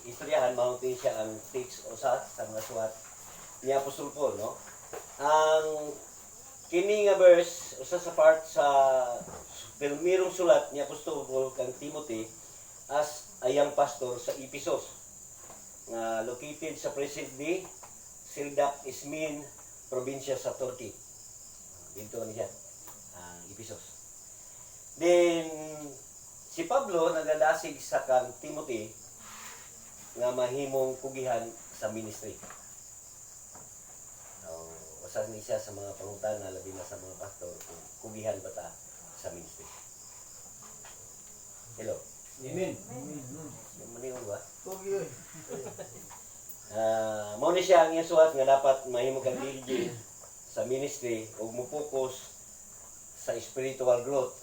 Istoryahan mautin siya ang text o sa mga suwat ni Apostol Paul, no? Ang kini nga verse usa sa part sa pirmirong sulat ni Apostol Paul kang Timothy as a young pastor sa Ephesus nga located sa present day Sildak Ismin probinsya sa Turkey. Dito niya ang Ephesus. Then si Pablo nagadasig sa kang Timothy nga mahimong kugihan sa ministry. Usa ni siya sa mga pangutana labi na sa mga pastor kung kugihan ba ta sa ministry. Hello. Amen. Maniw ba? Kugi oy. Mao ni siya ang isuwat nga dapat mahimo kang diligent sa ministry ug mo-focus sa spiritual growth,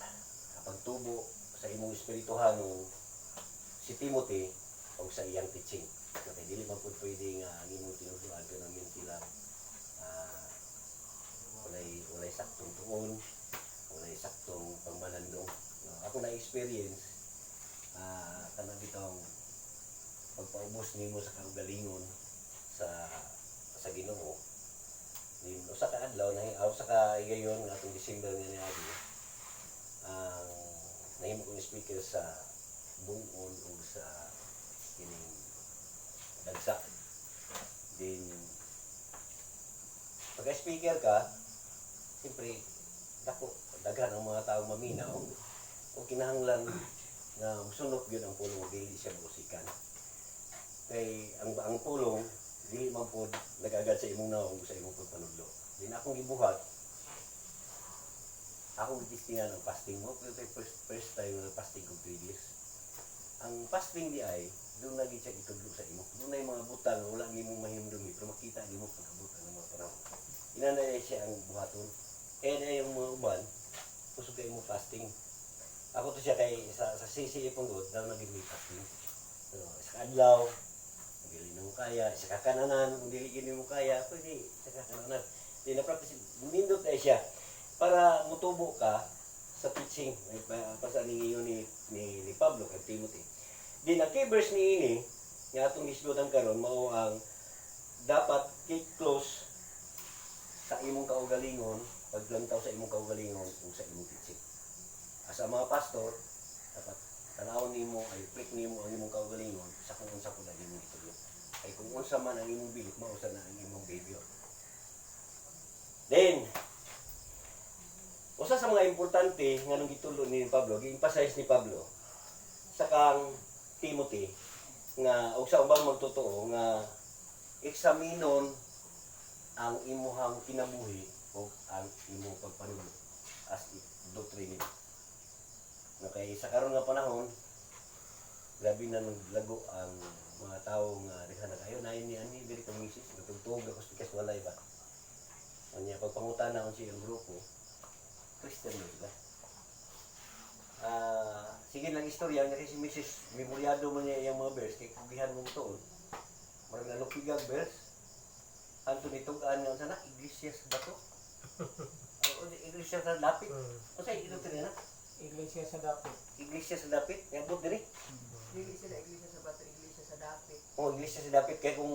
pagtubo sa imong espirituhan si Timothy o sa iyang teaching. Okay, dili man po pwede nga ang imong tinusuan pero namin sila walay saktong tuon, walay saktong pagmanandong. Ako na experience kanang bitong pagpaubos nimo sa kaugalingon sa Ginoo. Din usa ka adlaw na usa ka igayon nga atong December nga niagi. Nahimo kong speaker sa bungol o sa kining dagsa. Din pagka-speaker ka, siyempre daghan ang mga tao maminaw o kinahanglan na musunod yun ang pulong dili siya musikan. Kay ang pulong dili man pod nagagad sa imong naong sa imong pagpanudlo. Din akong gibuhat akong gitistingan ang fasting mo pero first time na fasting ko 3 days. Ang fasting di ay doon lagi siya itudlo sa imo. Doon ay mga butang wala nimo mahimdumi pero makita nimo pagkabutan ng mga panahon. Inanay siya ang buhaton. Ay yung mga uban kusog kay mo fasting. Ako to siya kay sa CCE Punggod daw naging may fasting. So, sa adlaw kung dili mo kaya, sa kakananan kung dili gini mo kaya, pwede sa kakananan. Di na practice nindot ay siya para mutubo ka sa teaching pasa ni Pablo kay Timothy. Di na kay verse ni ini nga atong gisgotan karon mao ang dapat keep close sa imong kaugalingon, paglantaw sa imong kaugalingon ug sa imong teaching. Asa mga pastor, dapat tanawon nimo ay prick nimo ang imong kaugalingon sa kung unsa pud ang imong gitudlo. Ay kung unsa man ang imong bilit, mao sa na ang imong behavior. Then usa sa mga importante nga nung gitulo ni Pablo, gi-emphasize ni Pablo sa kang Timothy nga og sa ubang magtotoo nga eksaminon ang imuhang kinabuhi o ang imong pagpanudlo as doctrine. Okay, sa karon nga panahon grabe na naglago ang mga tao nga diha na kayo na ini ani diri ka misis natugtog ako sa walay ba. Anya pagpangutana on siyang grupo Christian na sila. Sige lang istorya nga si Mrs. Memoryado man niya iyang mga verse kay kugihan mong tuon. Marag na lupigag verse. Anto nitug-an nga sana Iglesias ba to? O Iglesias sa dapit. O sa ilutin na? Iglesia sa dapit. Iglesias sa dapit, ngabot diri. Dili sila iglesia sa bato, iglesia sa dapit. O Iglesias sa dapit kay kung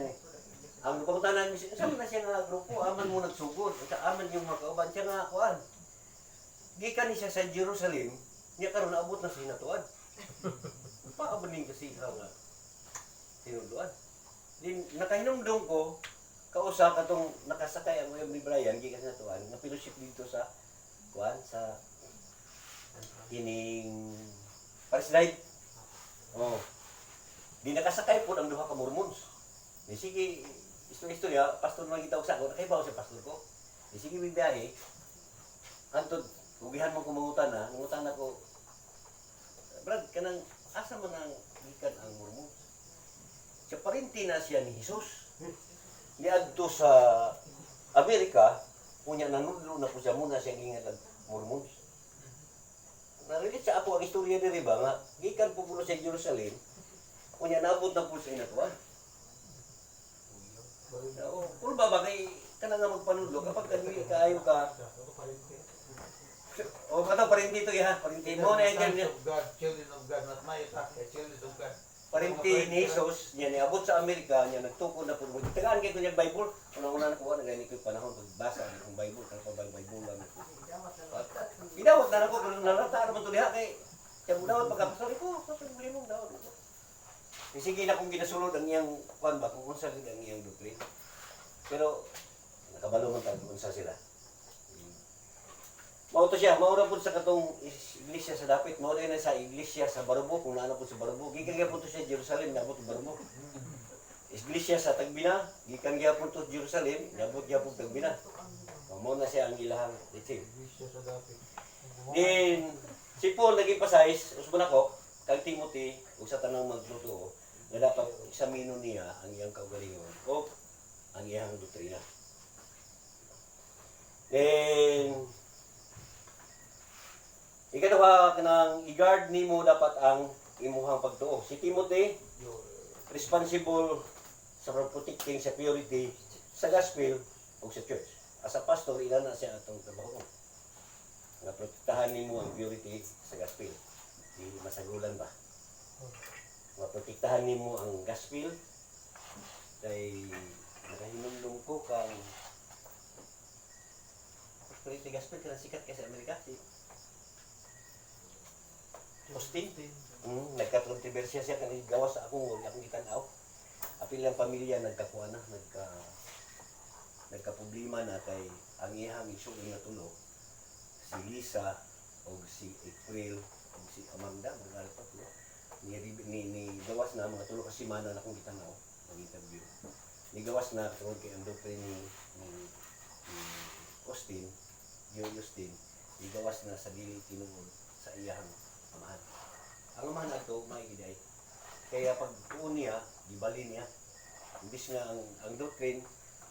ang pangutanan mi sa na siya nga grupo aman mo nagsugod. Sa aman yung mga kauban siya nga kuan. Gikan ni siya sa Jerusalem, niya karon naabot na sa hinatuan. Paabaning kasi nga tinuluan. Din nakahinumdum ko kausa katong nakasakay ang William ni Brian gikan sa tuan, na fellowship dito sa kuan sa kining Paris Ride. Oh. Di nakasakay po ang duha ka Mormons. Di sige istorya pastor man kita og sa ako nakaibaw si pastor ko. Di sige bibiyahe. Antod ugihan mo kumangutan na, nangutan ako. Brad, kanang asa man ang gikan ang Mormons? Sa parinti na siya ni Jesus. Niadto sa Amerika, unya nanudlo na po siya muna siya gingat ang Mormons. Narinig sa ako ang istorya diri ba nga gikan po pulo sa Jerusalem, unya naabot na po sa inatuan. Kung ba kay kanang nga magpanudlo kapag kanili kaayo ka o kata parinti to ya, parinti mo na yan. God, children of God, not my attack, children of God. Parinti ni Jesus, niya niabot sa Amerika, niya nagtuko na po. Tagaan kayo niya Bible. Unang-una nakuha na ganyan ko panahon pagbasa ng Bible, kaya pa Bible lang ako. Idawat na ako kung nalata naman ito diha kay kaya mo dawat pagkapasal ko, sabi mo dawat ako. Sige na kung ginasulod ang iyang kwan ba, kung unsa ang iyang doctrine. Pero nakabalo man tayo unsa sila. Mao to siya, maura po sa katong iglesia sa dapit, mao na sa iglesia sa Barbo, kung naana po sa Barbo, gikan gyapon to siya Jerusalem, nabot Barbo. Iglesia sa Tagbina, gikan gyapon to Jerusalem, nabot gyapon Tagbina. Mao na siya ang ilahang teaching. Then si Paul naging pasayis, usban ako, kag Timothy, ug sa tanang magluto, nga dapat eksamino niya ang iyang kaugalingon o ang iyang doktrina. Then ikaduha kanang i-guard nimo dapat ang imuhang pagtuo. Si Timothy responsible sa protecting sa purity sa gospel o sa church. As a pastor, ilan na siya atong trabaho. Nga protektahan nimo ang purity sa gospel. Di masagulan ba? Nga protektahan nimo ang gospel kay nakahinumdum ko kang purity gospel kanang sikat kay sa Amerika si Austin. Nagka-kontrobersya siya kanang gawas sa akong gitanaw. Apil lang pamilya nagkakuha na, nagka-problema na kay ang iyang igsuon nga tulo si Lisa o si April o si Amanda mga pa tulo ni gawas na mga tulo ka semana na akong gitanaw ng interview. Ni gawas na tungod kay ang doctrine ni Austin, ni gawas na sa dili tinuod sa iyang amahan. Ang amahan ato maigiday. Kaya pag tuon niya, gibalin niya. Imbis nga ang doctrine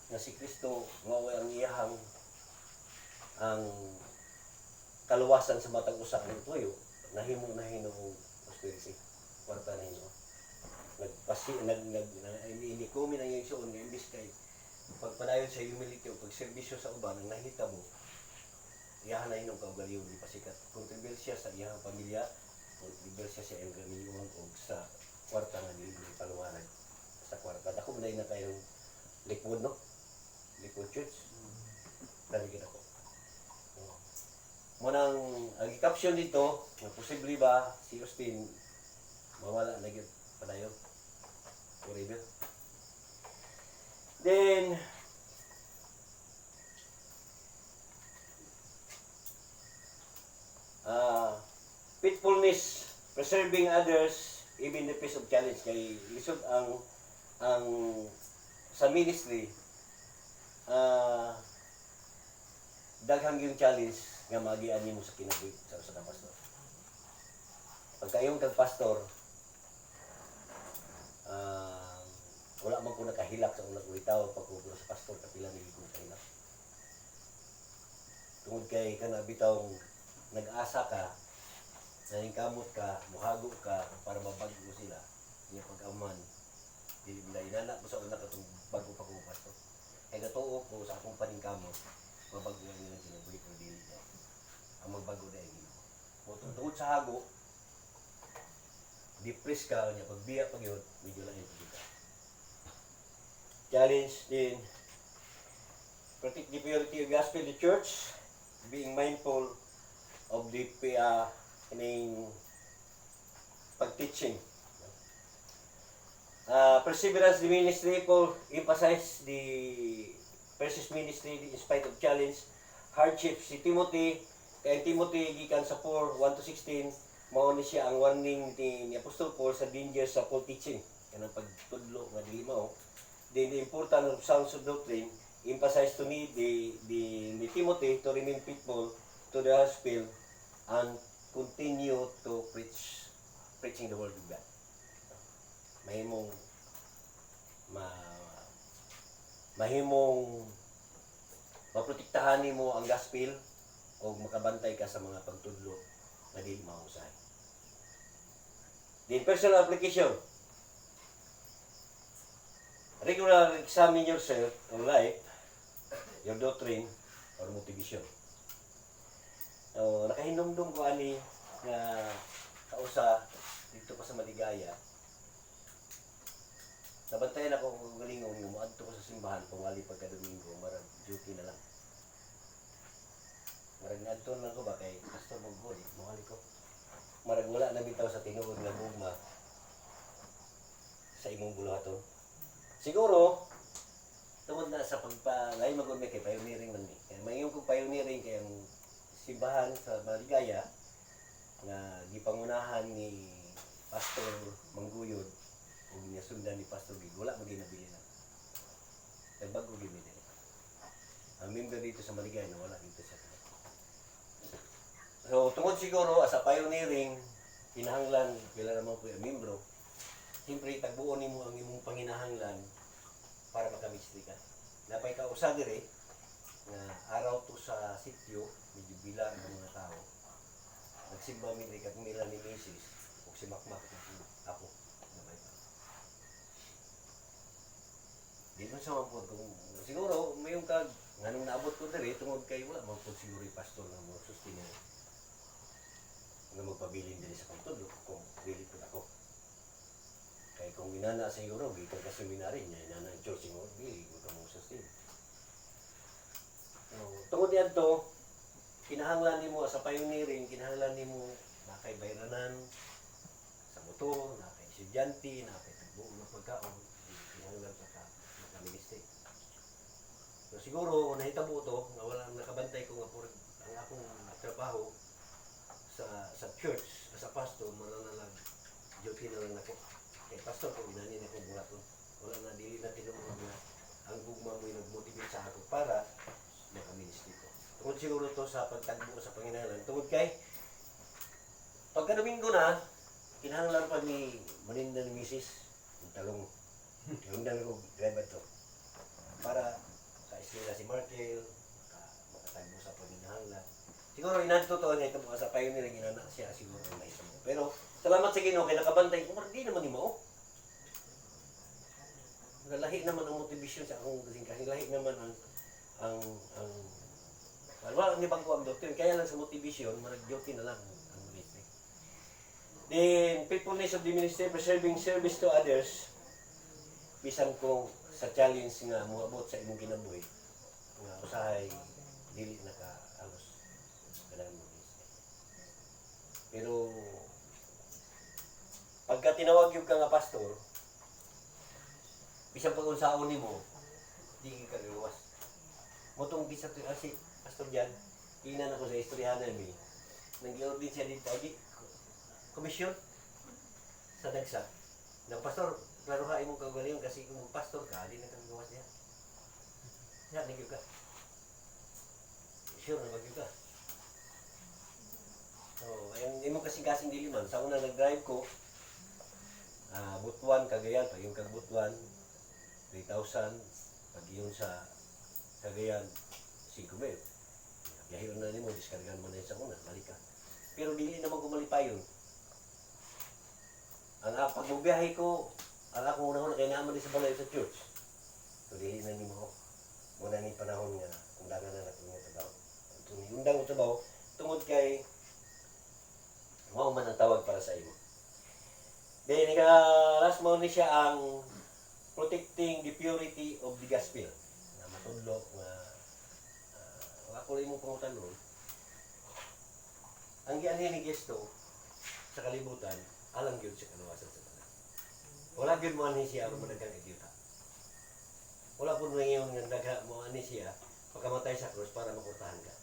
na si Kristo mao ang iyang ang kaluwasan sa matag usa ng tuyo, nahimo og prosperity. Kwarta na hino. Ini-comment ang iyang suon nga imbis kay pagpadayon sa humility o pagserbisyo sa uban ang nahitabo iyahan na inyong kaugalingon di pasikat. Kontrobersya sa iyang pamilya, kontrobersya sa iyang gamiyon o sa kwarta nga dili paluwanan sa kwarta. Dako man na kayong Lakewood, no? Lakewood Church. Dali kita ko. Munang ang caption dito, na posible ba si Austin mawala na gyud padayon forever. Then faithfulness, preserving others even in the face of challenge. Kay lisod ang sa ministry daghang yung challenge nga magian nimo sa kinabuhi sa usa ka pastor. Pagkayong kag pastor wala man ko nakahilak sa unang ulitaw pagkukulo sa pastor kapila ni ko sa hilak. Tungod kay kana bitawng nag-asa ka, naningkamot ka, muhago ka para mabago sila. Niya pag-aman, dili nila inana ko sa una katong bago pa ko pastor. Kaya gatuo ko sa akong paningkamot, mabago na nila kinabuhi ko dili niya. Ang magbago na yung tungod sa hago, depress ka niya, pagbiya pag yun, medyo lang yung pagbiya. Challenge din, protect the purity of gospel in the church, being mindful of the pag-teaching. Perseverance the ministry, Paul emphasize the precious ministry in spite of challenge, hardship. Si Timothy, kay Timothy gikan sa 4:1-16, mao ni siya ang warning ni Apostol Paul sa danger sa false teaching, kanang pagtudlo nga dili mao. Then the importance of sound doctrine, emphasize to need the Timothy to remain faithful to the gospel and continue to preaching the word of God. Mahimong maprotektahan nimo ang gospel o makabantay ka sa mga pagtudlo na dili mahusay. The personal application. Regular examine yourself or life, your doctrine or motivation. So, nakahinumdum ko ani nga kausa dito pa sa Maligaya Nabantayan ako kung galingong mo, adto ko sa simbahan, pumali pagka Domingo, marag duty na lang. Marag adto na ko ba kay Pastor Bogod, mawali ko. Marag wala na bitaw sa tinuod nga gugma sa imong buluhaton. Siguro, tungod na sa pagpalay magumay kay pioneering man ni. Kaya mayon kong pioneering kay ang simbahan sa Maligaya nga gipangunahan ni Pastor Mangguyod ug niya sundan ni Pastor Gig, wala maginabili na. Nagbago gid mi dili. Ang member dito sa Maligaya na wala dito sa. So tungod siguro as a pioneering kinahanglan pila naman po ang membro. Siyempre tagbuon nimo ang imong panginahanglan para makamistri ka. Napay ka usa dire nga araw to sa sitio, medyo bilang ang mga tao. Nagsimba mi ni Mila ni Mrs. ug si Makmak ako. Namay pa. Di man sa mga kung siguro mayong kag nganong naabot ko dire tungod kay wala man pud siguro pastor nga mo sustain nga magpabilin din sa pagtudlo kung dili pud ako. Kay kung ginana siguro gikan ka seminary niya inana ang church mo dili ko mo sustain. So, tungod diadto kinahanglan nimo sa pioneering, kinahanglan nimo na kay bayranan sa motor, na kay estudyante, na kay tagbuo ng pagkaon, kinahanglan pa ka makaministry. So siguro nahitabo to nga wala nakabantay ko nga ang akong trabaho sa church as a pastor mananalag duty na lang ako. Kay pastor ko inani na kong bulaton. Wala na dili na tinuod nga ang gugma mo nag-motivate sa ako para makaministry ko. Tungod siguro to sa pagtagbo sa Panginoon. Tungod kay pagka Domingo na, kinahanglan pa ni maninda ni Mrs. Yung talong. Yung ko driver to. Para sa eskwela si Markel, makatagbo sa Panginoon. Siguro inadto to na ito sa pioneering inana siya siguro may isa mo. Pero salamat sa Ginoo kay nakabantay ko, hindi naman ni mao. Lahi naman ang motivation sa akong kasi lahi naman ang wala ni bangko ang doktor kaya lang sa motivation manag-duty na lang ang ministry. Then faithfulness of the ministry preserving service to others bisan ko sa challenge nga moabot sa imong kinabuhi nga usahay dili naka alos kanang ministry. Pero pagka tinawag yung ka nga pastor bisan pag unsaon nimo di ka luwas. Motong bisa to asi pastor diyan, tingnan ako sa istoryahan mi. Nag-ordin siya dito di komisyon sa dagsa. Nang pastor, klaro ha imong kagalingon kasi kung pastor ka, di na kang gawas diyan. Ya, nagyo ka. Sure na magyo ka. So, ayun imong kasing-kasing dili man. Sa una nag-drive ko, Butuan, Cagayan, pag yung kag Butuan, 3,000, pag yun sa Cagayan, 5,000. Biyahe na nimo, diskargan mo na sa una, balik ka. Pero dili naman ko malipayon. Ang pagbubiyahe ko, ang akong unahon kay naman sa balay sa church. So dili na nimo ako. Muna ni panahon nga, kung dagan na natin mo trabaho. Undang mo trabaho, tungod kay mao man ang tawag para sa imo. Then, last mo ni siya ang protecting the purity of the gospel. Na matudlo nga ako lang mo pangutan nun. Ang gianhin ni Gesto sa kalibutan, alang yun siya kaluwasan sa tanan. Wala yun mo ani siya aron madagang idyuta. Wala po ngayon nga daga mo ani siya pagkamatay sa krus para makurtahan ka.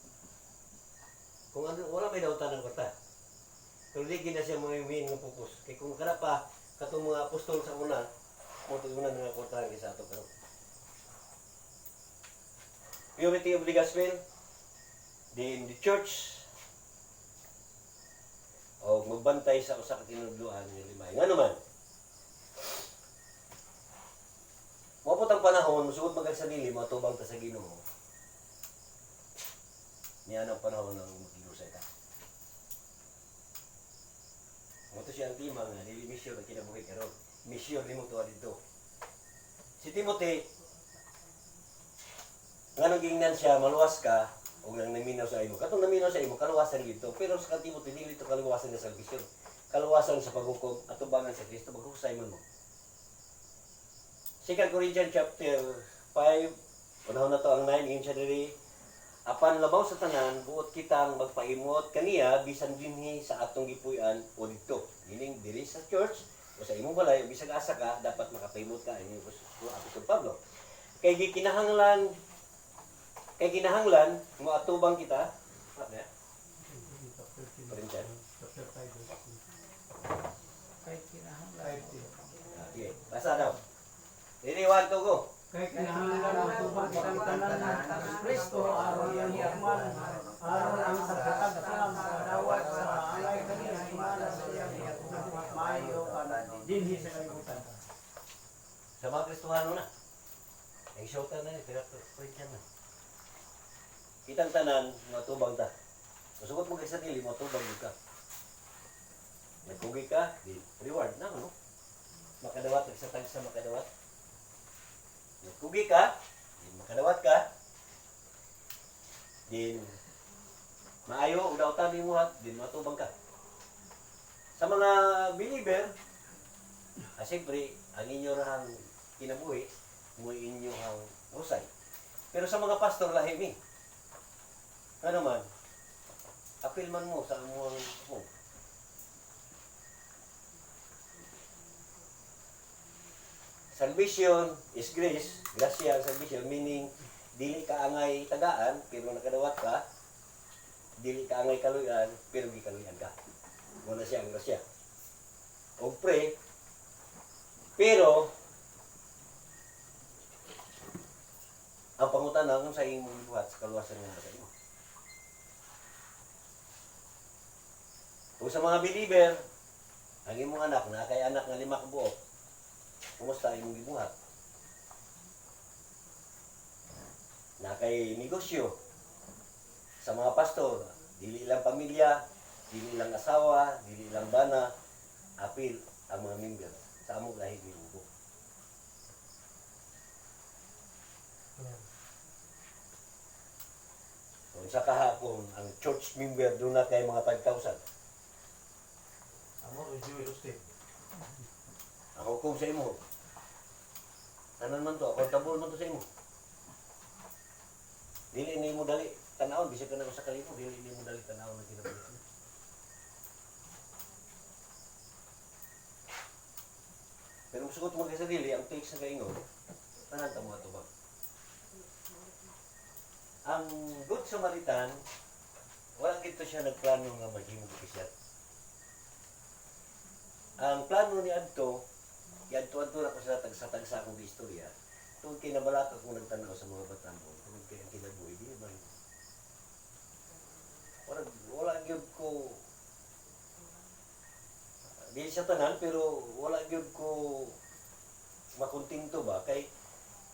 Kung ano, wala may dautan ng kurta. Pero di na siya mga main nga pupus. Kaya kung kada pa, katong mga apostol sa una, mo ito una nga kurtahan ka sa ato karon. Purity of the gospel. Then the church o magbantay sa usa ka tinudloan nga limay. Ngano man? Mao ang panahon musuod magag sa dili matubang ta sa Ginoo. Niya ang panahon ng maghiusay ka. Mo to siya ang tema nga dili misyon ang kinabuhi karon. Misyon nimo tuwa dito. Si Timothy nganong gingnan siya maluwas ka o nang naminaw sa imo. Katong naminaw sa imo, kaluwasan dito. Pero sa Timothy, dili ito kaluwasan ng salvation. Kaluwasan sa paghukom at tubangan sa Kristo, maghusay mo mo. 2 Corinthians chapter 5, panahon na to ang 9, ingon siya diri, apan labaw sa tanan, buot kitang magpaimot kaniya, bisan dinhi sa atong gipuy-an o dito. Meaning, diri sa church, o sa imong balay, o bisag asa ka, dapat makapaimot ka, ini ko Apostol Pablo. Kay kinahanglan, mo atubang kita, ano ya? Corinthians. Kahit kinahanglan. Okay, basa daw. Ready, 1, 2, go. Kay kinahanglan matubag ang tanan ng Kristo aron ang hikman, aron ang pagkatagsa makadawat sa alay kaniya himala sa iyang maayo dinhi sa kalibutan. Sa mga Kristohano na. Ay shota na ni, pero Corinthians na. Kitang tanan, matubang ta. Masugot mo kay sa dili, matubang ka. Nagkugi ka, di reward na, no? Makadawat, nagsatag sa makadawat. Nagkugi ka, din makadawat ka. Din maayo, udaw-utan ni mo din matubang ka. Sa mga believer, siyempre, ang inyo rahang kinabuhi, mo inyo ang usay. Pero sa mga pastor, lahi mi. Ano man, apil man mo sa amuang mo. Salvation is grace. Grasya ang salvation, meaning dili ka angay tagaan, pero nakadawat ka. Dili ka angay kaluyan, pero gikaluyan ka. Muna siya ang grasya. O pray, pero ang pangutana kung sa imong buhat sa kaluwasan nga sa imo. Kung sa mga believer, ang imong anak na kay anak nga 5 ka buok, kumusta imong gibuhat? Na kay negosyo. Sa mga pastor, dili lang pamilya, dili lang asawa, dili lang bana, apil ang mga member sa among lahi ni Ugo. So, sa kahapon, ang church member doon na kay mga 5,000. Amo review usted. Ang hukom sa imo. Tanan man to, accountable man to sa imo. Dili ni mo dali tanawon, bisag ka na sa kalimo, dili ni mo dali tanawon na kinabuhi. Pero sugot mo kay sa dili, ang takes sa kaingon, tanan ta mo ato ba? Ang Good Samaritan, wala gito siya nagplano nga maghimo ko siya. Ang plano ni Adto, iadto-adto na ko sa tagsa akong istorya, tungkol kinabalaka kung nagtanaw sa mga batambo, tungkol kay ang kinabuhi, di ba? Wala gyud ko, di siya tanan, pero wala gyud ko makuntingto ba, kay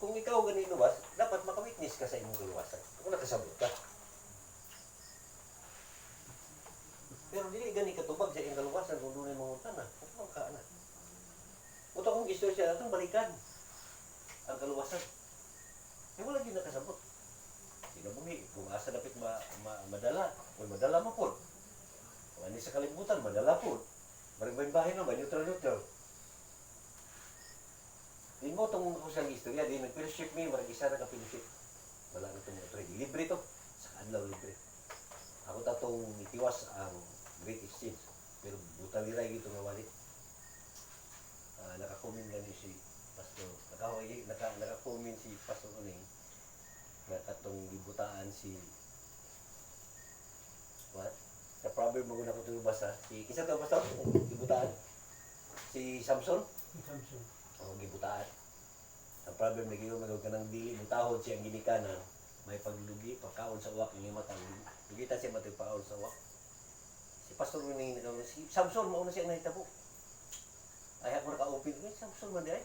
kung ikaw ganito ba, dapat makawitness ka sa imong kaluwasan. Kung nakasabot ka. Pero dili gani katubag sa imong kaluwasan kung doon ay mga tanan. Kung ka na. Uto kong istorya siya natong balikan ang kaluwasan. Eh wala gyud nakasabot. Sinabuhi, kung asa dapat madala, kung madala mo po. Kung ani sa kalibutan, madala po. Marimbahin na ba, neutral. Din mo itong ako sa istorya, di nag-fellowship me, marag isa na ka-fellowship. Wala na itong ito. Libre to. Sa adlaw libre. Ako tatong itiwas ang Great Exchange. Pero buta liray ito nga wali. Nakakomen gani si Pastor. Nakakomen si Pastor Uning. Nga katong gibutaan si what? Sa proverb mo na ko ito basa. Kisa ito Pastor? Gibutaan? Si Samson? Samson. O gibutaan. Ang problem na giyo magawag ka ng dili, mutahod siya ang ginikanan, may paglugi, pagkaon sa uwak, yung matang lugitan siya matay pagkaon sa uwak. Si Pastor Uning nagawag, si Samson, mauna siya nahitabo. Ay ako naka-open, Samson man di ay.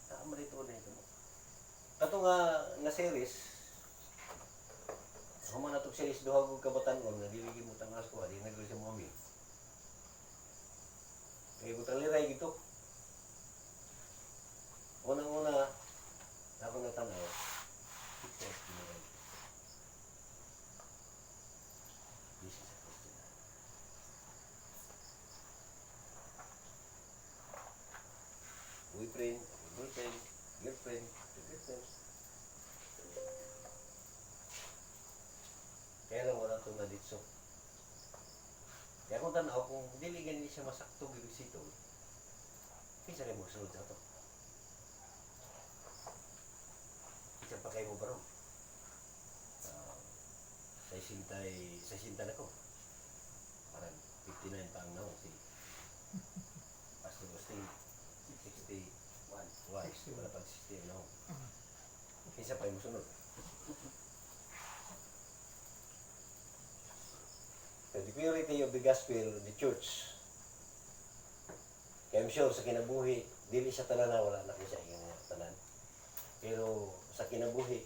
Nakamarito na ito mo. Kato nga series, human na itong series, duhagog kabatanon, na diligin mo tangas ko, di nagawag siya mo amin. Kaya butang liray gito. Unang-una, ako natanaw, this is a question. Boyfriend, girlfriend, So, kaya kung tanaw, kung dili ganyan siya masakto girisito, kinsa kayo magsunod sa ito? Kinsa pa kayo mo barong? Sa sinta na ko. Parang 59 pa ang naong si Pastor Agustin. 61. Wala pag 60 ang naong. Kinsa pa yung sunod? The purity of the gospel of the church. Kaya I'm sure sa kinabuhi, dili siya tanan na wala na siya yung tanan. Pero sa kinabuhi,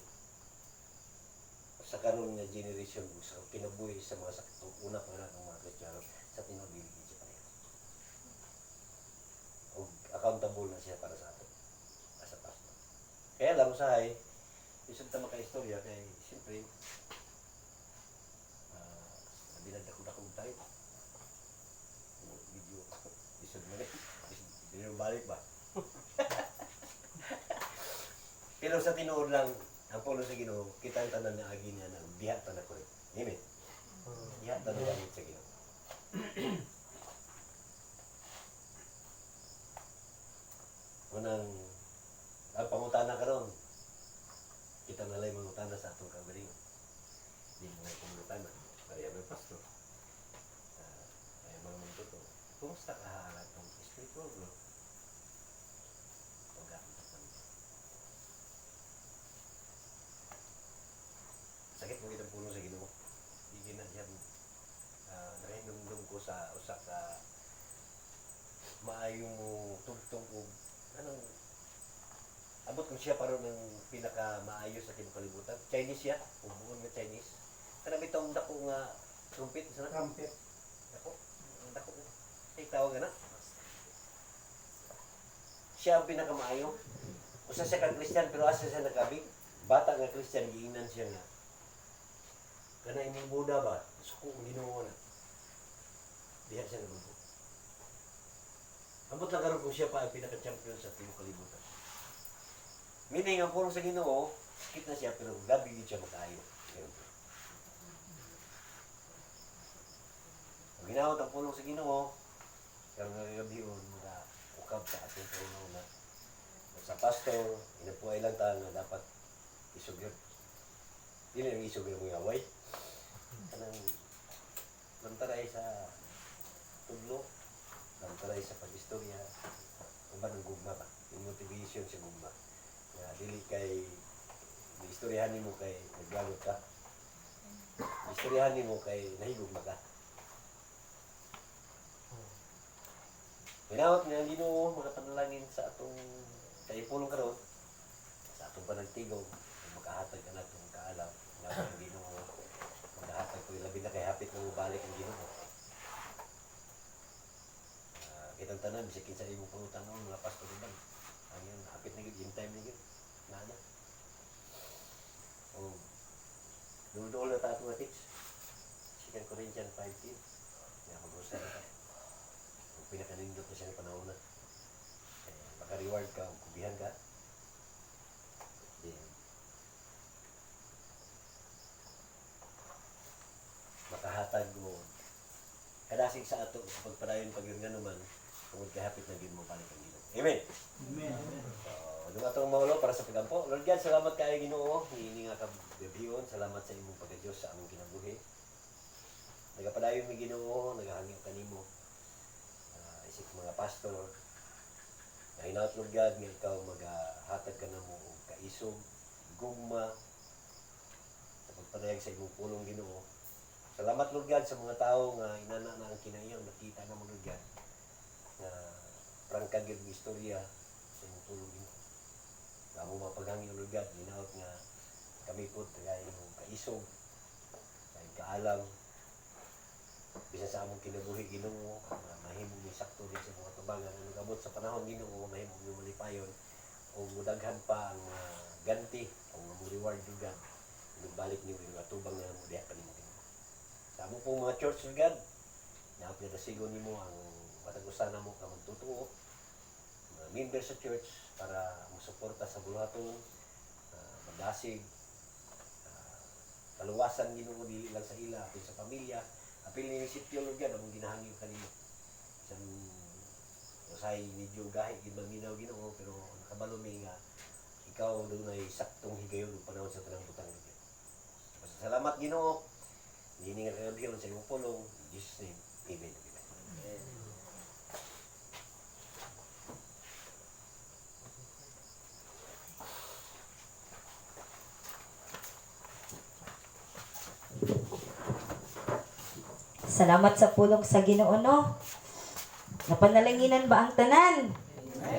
sa karon nga generation, sa kinabuhi sa mga saktong una pa na ng mga Kristiyano, sa tinubili siya pa rin. O accountable na siya para sa ato, as a pastor. Kaya lang usahay, isang tama ka-istorya, kay siyempre, binagdakog-dakog tayo. Video, isod mo rin. Hindi mo balik ba? Pero sa tinuod lang, ang puno sa Ginoo, kita ang tanan na agi niya ng bihat na ko rin. Amen. Bihat na gamit sa Ginoo. Unang, ang pangutana ka ron, kita na lang mangutana sa atong kabaling. Hindi mo nga pangutana. Kaya may pastor. Kaya mga mga totoo. Kumusta ka hahalat ng spiritual growth? O gamit sa kanila. Sakit mo kitang puno sa Ginoo. Hindi na siya nahinumdum ko sa usa ka maayong mo tugtong o anong abot ko siya paron ng pinaka maayo sa tibuok kalibutan. Chinese siya, ubuon nga Chinese. Kana bitong dako nga trumpet sa na. Trumpet. Dako. Ang dako. Ay tawag na. Siya ang pinakamaayo. Usa siya ka Christian pero asa siya nagkabig. Bata nga Christian giingnan siya nga. Kana imong Buddha ba? Suko ang Ginoo na. Diha siya nabubo. Ambot lang karon kung siya pa ang pinaka-champion sa tibuok kalibutan. Meaning ang pulong sa Ginoo, sakit na siya pero gabi din siya makaayo. Ang ginawad ang pulong sa Ginoo, karong nagabihon mga ukab sa ating pulong na sa pastor, inapuay lang tayo na dapat isugyo. Dili ang isugyo mga away. Kanang lantaray sa tudlo, lantaray sa pag-istorya, uban ng gugma ba? Yung motivation sa gugma. Dili kay istoryahan nimo kay naglagot ka. Istoryahan nimo kay nahigugma ka. Pinawat nga ang Ginoo mga panalangin sa atong kaipulong karon sa atong panagtigong makahatag ka na itong kaalam nga ang Ginoo makahatag ko labi na kay hapit na mubalik ang Ginoo. Kitang tanan bisikin sa imong pangutangon mga pastor ban. Ang yun, hapit na yun, time na yun. Nana. O, doon na tayo nga teach. 2 Corinthians 5:10. Kaya mag-usay na tayo. Kung pinakanindot na siya ng panahon na. Maka-reward ka, kung kubihan ka. Then, makahatag mo. Kadasig sa ato, sa pagpadayon pag yun nga naman, kung magkahapit na din mo balik ang Ginoo. Amen. Amen. Doon atong maulo para sa pagampo. Lord God, salamat kayo Ginoo. Hiini nga kabibiyon. Salamat sa imong pagka-Diyos sa among kinabuhi. Nagapadayon mi Ginoo, nagahangyo kanimo. Isip mga pastor. Nahinaot Lord God nga ikaw maghatag ka na mo og kaisog, gugma sa pagpadayag sa imong pulong Ginoo. Salamat Lord God sa mga tao nga inana na ang kinahanglan nakita na mo Lord God. Na prangkag yung istorya sa imong pulong Ginoo. Amo mapaghangi Lord God, ginaot nga kami po kay imong kaisog, kay kaalam, bisa sa among kinabuhi Ginoo, mahimo ni sakto din sa mga tubangan ano kabot sa panahon Ginoo, mahimo ni malipayon o mudaghan pa ang ganti o mo reward Lord God. Balik niyo yung atubang na mo diha kanimo Ginoo. Sa among pong mga church Lord God, napinasigon nimo ang matag-usa namo ka magtutuo. Mga member sa church para musuporta sa bulaton, magdasig, kaluwasan Ginoo dili lang sa ila apil sa pamilya, apil ni sityo Lord God among ginahangyo kanimo. Isang usay medyo gahi gid maminaw Ginoo pero nakabalo mi nga ikaw dunay saktong higayon ug panahon sa tanang butang Lord God. Salamat Ginoo. Dini nga kagabiyon sa imong pulong. In Jesus name. Amen. Salamat sa pulong sa Ginoo no. Napanalanginan ba ang tanan?